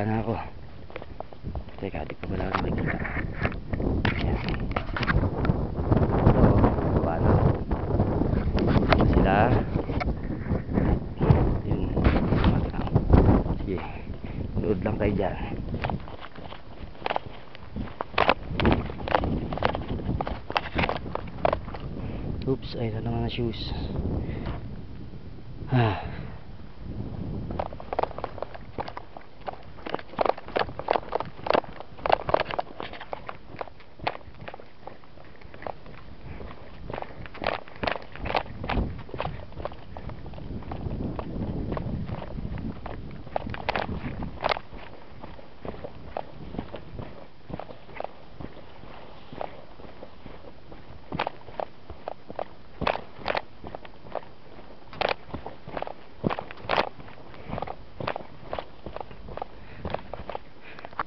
na ako. Teka, di pa pala nakikita. Ayan. So, baba na. Ito sila. Yun. Sige, nood lang kayo dyan. Oops, ayun na naman ang shoes.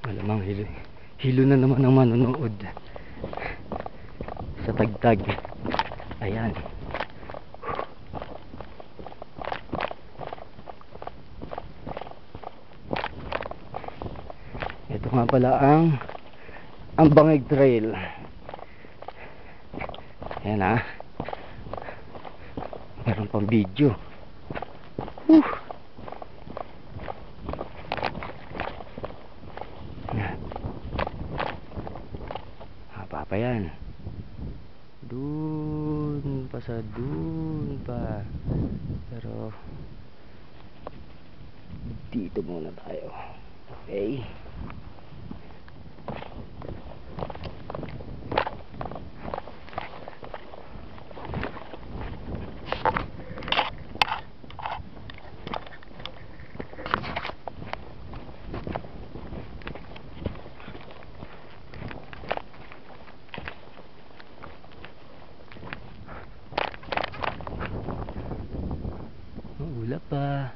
Malamang hilo na naman ang manonood sa tagtag. Ayan. Ito nga pala ang Bangeg Trail. Ayan ha. Meron pang video. Haba pa yan. Dun pa sa dun pa. Pero dito muna tayo. Okay. Wala pa.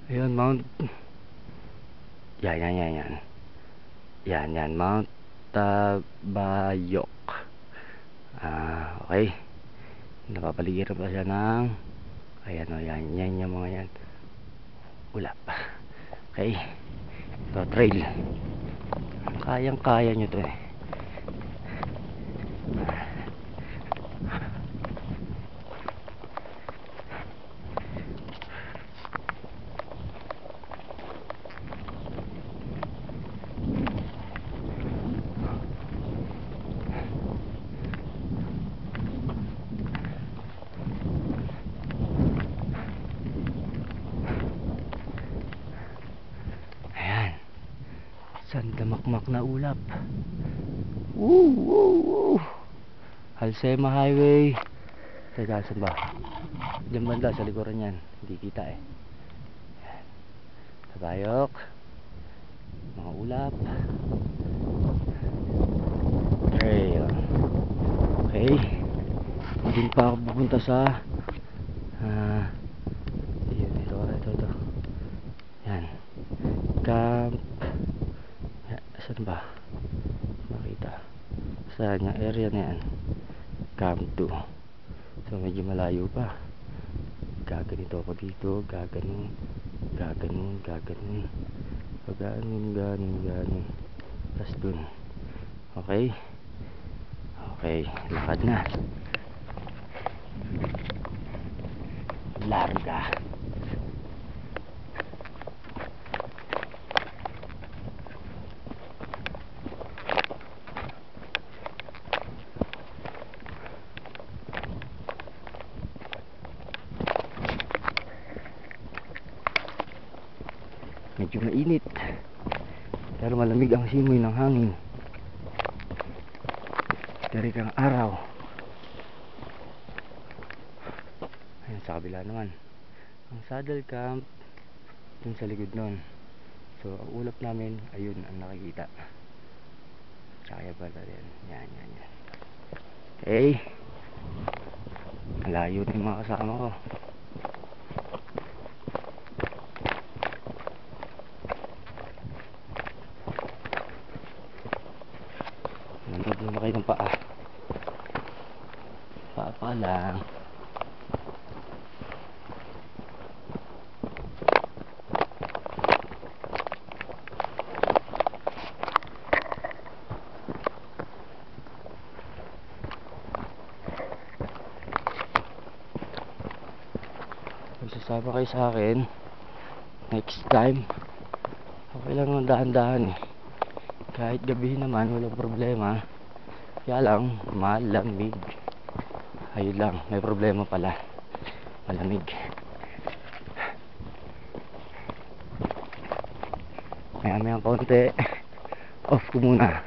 Ayun, Mount. Yan, Mount Tabayok. Okay. Napapaligiran pa siya ng ayan o, yan yung mga yan. Ulap. Okay. Ito, trail. Kayang-kaya nyo to eh. Sandamakmak na ulap. Woo! Halsema Highway. Teka, saan ba? Diyan banda, sa likuran yan. Hindi kita eh. Tabayok. Mga ulap. Trail. Okay. Hindi pa ako pupunta sa ito. Yan. Camp. Saan ba? Makita. Saan yung area na yan? Camp 2. So medyo malayo pa. Gaganito ako dito. Gaganon. Tapos dun. Okay. Lakad na. Larga. Medyo mainit pero malamig ang simoy ng hangin. Tarik ang araw. Ayun sa kabila naman ang saddle camp dun sa likod nun. So ang ulap namin ayun ang nakikita. Tsaka pala rin. Yan. Okay. Malayo na yung mga kasama ko. Nanood naman kayo ng paa. pa lang. Kung sasama kayo sa akin next time, okay lang naman dahan-dahan eh. Kahit gabi naman walang problema, kaya lang malamig. Ayun lang, may problema pala, malamig. Maya konti off ko muna,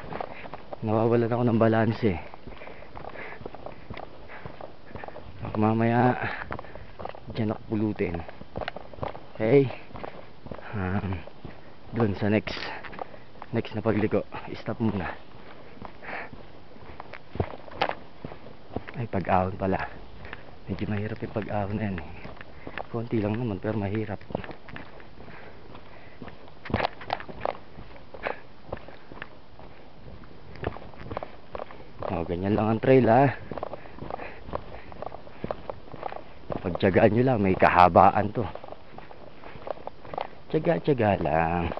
nawawalan ako ng balanse. Mamaya dyan ako pulutin. Okay, dun sa next na pagligo, stop muna. Ay, pag-ahon pala, medyo mahirap yung pag-ahon na yan eh. Konti lang naman pero mahirap. Ganyan lang ang trail ha. Pagtyagaan nyo lang, may kahabaan to. Tyaga lang.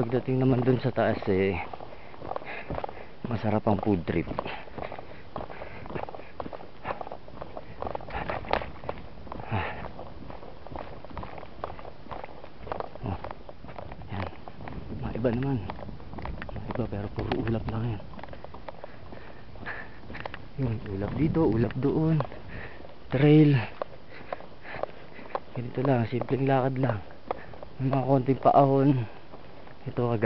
Pagdating naman dun sa taas eh, masarap ang food trip. Oh, yan. Maiba naman. Maiba pero puro ulap lang yan. Yun, ulap dito, ulap doon. Trail. Ganito lang, simpleng lakad lang. May mga konting paahon. Ito